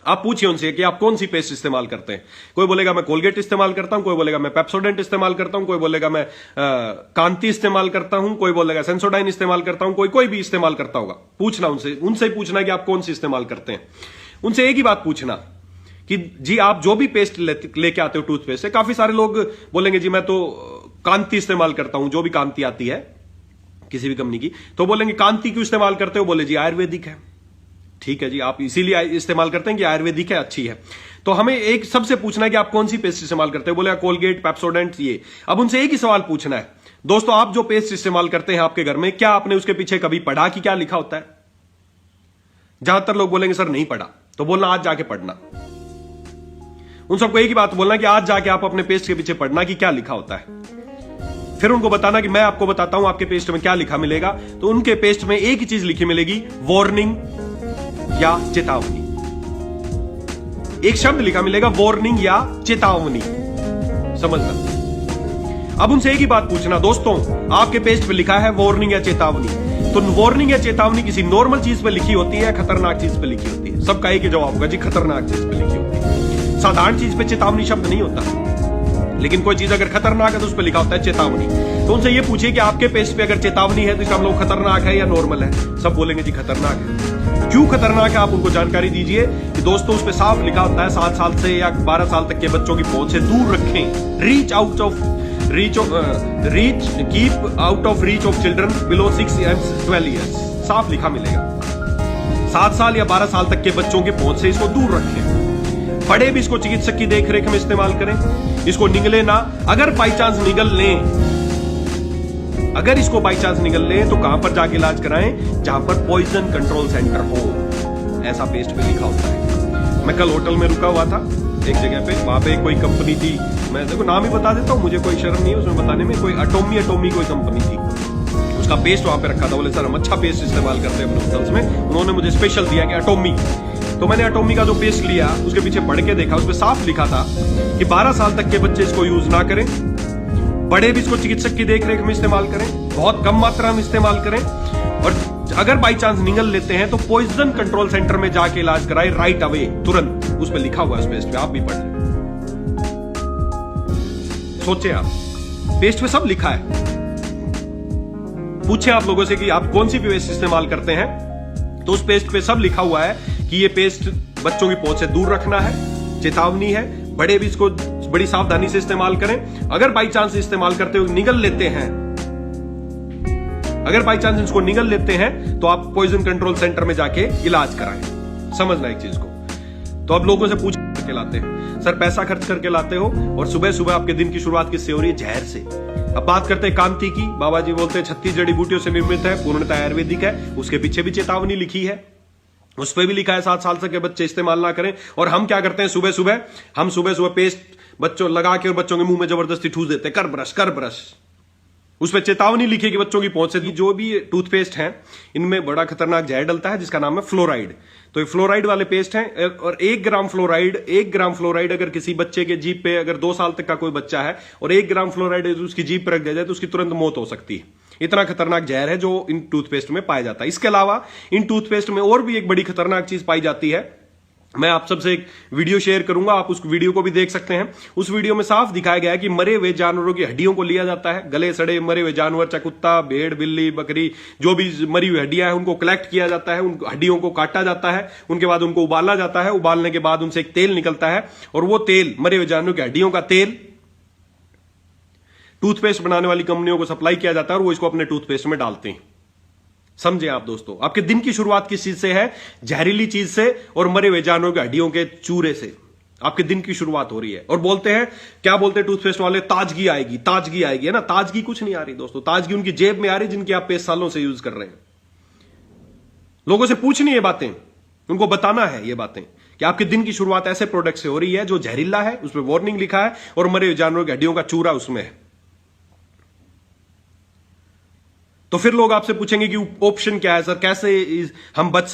आप पूछिए उनसे कि आप कौन सी पेस्ट इस्तेमाल करते हैं। कोई बोलेगा मैं कोलगेट इस्तेमाल करता हूं, कोई बोलेगा मैं पेप्सोडेंट इस्तेमाल करता हूं, कोई बोलेगा मैं कांति इस्तेमाल करता हूं, कोई बोलेगा सेंसोडाइन इस्तेमाल करता हूं, कोई भी इस्तेमाल करता होगा। पूछना उनसे ही पूछना कि आप कौन सी इस्तेमाल करते हैं। उनसे एक ही बात पूछना कि जी आप जो भी पेस्ट लेके आते हो टूथपेस्ट से, काफी सारे लोग बोलेंगे जी मैं तो कांति इस्तेमाल करता हूं, जो भी कांति आती है किसी भी कंपनी की, तो बोलेंगे कांति क्यों इस्तेमाल करते हो, बोले जी आयुर्वेदिक है। ठीक है जी, आप इसीलिए इस्तेमाल करते हैं कि आयुर्वेदिक है, अच्छी है। तो हमें एक सबसे पूछना है कि आप कौन सी पेस्ट इस्तेमाल करते हो, बोले कोलगेट, पेप्सोडेंट, ये। अब उनसे एक ही सवाल पूछना है, दोस्तों आप जो पेस्ट इस्तेमाल करते हैं आपके घर में, क्या आपने उसके पीछे कभी पढ़ा कि क्या लिखा होता है? ज्यादातर लोग बोलेंगे सर नहीं पढ़ा, तो बोलना आज जाके पढ़ना। उन सबको एक ही बात बोलना कि आज जाके आप अपने पेस्ट के पीछे पढ़ना कि क्या लिखा होता है। फिर उनको बताना कि मैं आपको बताता हूं आपके पेस्ट में क्या लिखा मिलेगा। तो उनके पेस्ट में एक ही चीज लिखी मिलेगी, वार्निंग या चेतावनी। एक शब्द लिखा मिलेगा, वार्निंग या चेतावनी, समझना। अब उनसे एक ही बात पूछना, दोस्तों आपके पेस्ट पे लिखा है वार्निंग या चेतावनी, तो वार्निंग या चेतावनी किसी नॉर्मल चीज पे लिखी होती है, खतरनाक चीज पे लिखी होती है? सबका एक ही जवाब होगा जी, खतरनाक चीज पे लिखी होती है। साधारण चीज पे चेतावनी शब्द नहीं होता, लेकिन कोई चीज अगर खतरनाक है तो उस पर लिखा होता है चेतावनी। तो उनसे ये पूछिए कि आपके पेस्ट पे अगर चेतावनी है तो इसका मतलब खतरनाक है या नॉर्मल है? सब बोलेंगे जी खतरनाक है। क्यों खतरनाक है, आप उनको जानकारी दीजिए कि दोस्तों उस पे साफ लिखा होता है 7 साल से या 12 साल तक के बच्चों की पहुंच से दूर रखें, keep out of reach of children below 6 and 12 years। साफ लिखा मिलेगा, 7 साल या 12 साल तक के बच्चों की पहुंच से इसको दूर रखें। बड़े भी इसको चिकित्सक की देखरेख में इस्तेमाल करें, इसको निगले ना। अगर बाई चांस निगल लें, अगर इसको बाई चांस निगल लें तो कहां पर जाके इलाज कराएं? जहां पर पॉइजन कंट्रोल सेंटर हो, ऐसा पेस्ट पे लिखा होता है। मैं कल होटल में रुका हुआ था एक जगह पे, वहां पे कोई कंपनी थी, मैं देखो नाम ही बता देता हूं, मुझे कोई शर्म नहीं है उसमें बताने में। कोई अटोमी कोई कंपनी थी, उसका पेस्ट वहां पे रखा था। बोले सर हम अच्छा पेस्ट इस्तेमाल करते हैं अपने होटल्स में, उन्होंने मुझे स्पेशल दिया कि अटोमी। तो मैंने अटोमी का जो पेस्ट लिया, उसके पीछे पढ़ के देखा, उसमें साफ लिखा था कि 12 साल तक के बच्चे इसको यूज ना करें, बड़े भी इसको चिकित्सक की देखरेख में इस्तेमाल करें, बहुत कम मात्रा में इस्तेमाल करें, और अगर बाई चांस निगल लेते हैं तो पॉइजन कंट्रोल सेंटर में जाके इलाज कराए राइट अवे, तुरंत। उस पर लिखा हुआ है, उस पेस्ट पे, आप भी पढ़ लें। सोचे आप, पेस्ट पे सब लिखा है। पूछे आप लोगों से कि आप कौन सी पेस्ट इस्तेमाल करते हैं, तो उस पेस्ट पे सब लिखा हुआ है कि ये पेस्ट बच्चों की पहुंच से दूर रखना है, चेतावनी है, बड़े भी इसको बड़ी सावधानी से इस्तेमाल करें। अगर बाई चांस इस्तेमाल करते हुए निगल लेते हैं, अगर बाई चांस इसको निगल लेते हैं तो आप पॉइजन कंट्रोल सेंटर में जाके इलाज कराएं। समझना एक चीज को। तो अब लोगों से पूछ करके लाते हैं, सर पैसा खर्च करके लाते हो और सुबह सुबह आपके दिन की शुरुआत किससे हो रही है? जहर से। अब बात करते हैं कांति की। बाबा जी बोलते हैं 36 जड़ी बूटियों से निर्मित है, पूर्णतः आयुर्वेदिक है। उसके पीछे भी चेतावनी लिखी है, उस पर भी लिखा है 7 साल तक के बच्चे इस्तेमाल ना करें। और हम क्या करते हैं, सुबह सुबह पेस्ट बच्चों लगा के और बच्चों के मुंह में जबरदस्ती ठूस देते हैं, कर ब्रश। उस पर चेतावनी लिखी कि बच्चों की पहुंच से। जो भी टूथपेस्ट हैं इनमें बड़ा खतरनाक जहर डलता है जिसका नाम है फ्लोराइड। तो ये फ्लोराइड वाले पेस्ट हैं, और 1 ग्राम फ्लोराइड अगर किसी बच्चे के जीभ पे, अगर 2 साल तक का कोई बच्चा है और 1 ग्राम फ्लोराइड उसकी जीभ पर रख दिया जाए तो उसकी तुरंत मौत हो सकती है। इतना खतरनाक जहर है जो इन टूथपेस्ट में पाया जाता है। इसके अलावा इन टूथपेस्ट में और भी एक बड़ी खतरनाक चीज पाई जाती है। मैं आप सबसे एक वीडियो शेयर करूंगा, आप उस वीडियो को भी देख सकते हैं। उस वीडियो में साफ दिखाया गया है कि मरे हुए जानवरों की हड्डियों को लिया जाता है, गले सड़े मरे हुए जानवर, चाहे कुत्ता, भेड़, बिल्ली, बकरी, जो भी मरी हुई हड्डियां हैं उनको कलेक्ट किया जाता है, उन हड्डियों को काटा जाता है, उनके बाद उनको उबाला जाता है। उबालने के बाद उनसे एक तेल निकलता है, और वो तेल, मरे हुए जानवरों की हड्डियों का तेल, टूथपेस्ट बनाने वाली कंपनियों को सप्लाई किया जाता है और वो इसको अपने टूथपेस्ट में डालते हैं। समझे आप दोस्तों, आपके दिन की शुरुआत किस चीज से है? जहरीली चीज से और मरे हुए जानवरों के हड्डियों के चूरे से आपके दिन की शुरुआत हो रही है। और बोलते हैं, क्या बोलते हैं टूथपेस्ट वाले? ताजगी आएगी, है ना। ताजगी कुछ नहीं आ रही दोस्तों, ताजगी उनकी जेब में आ रही जिनकी आप पेस्ट सालों से यूज कर रहे हैं। लोगों से पूछनी ये बातें, उनको बताना है ये बातें कि आपके दिन की शुरुआत ऐसे प्रोडक्ट से हो रही है जो जहरीला है, उसमें वार्निंग लिखा है, और मरे हुए जानवरों की हड्डियों का चूरा उसमें है। तो फिर लोग आपसे पूछेंगे कि ऑप्शन क्या है सर, कैसे हम बच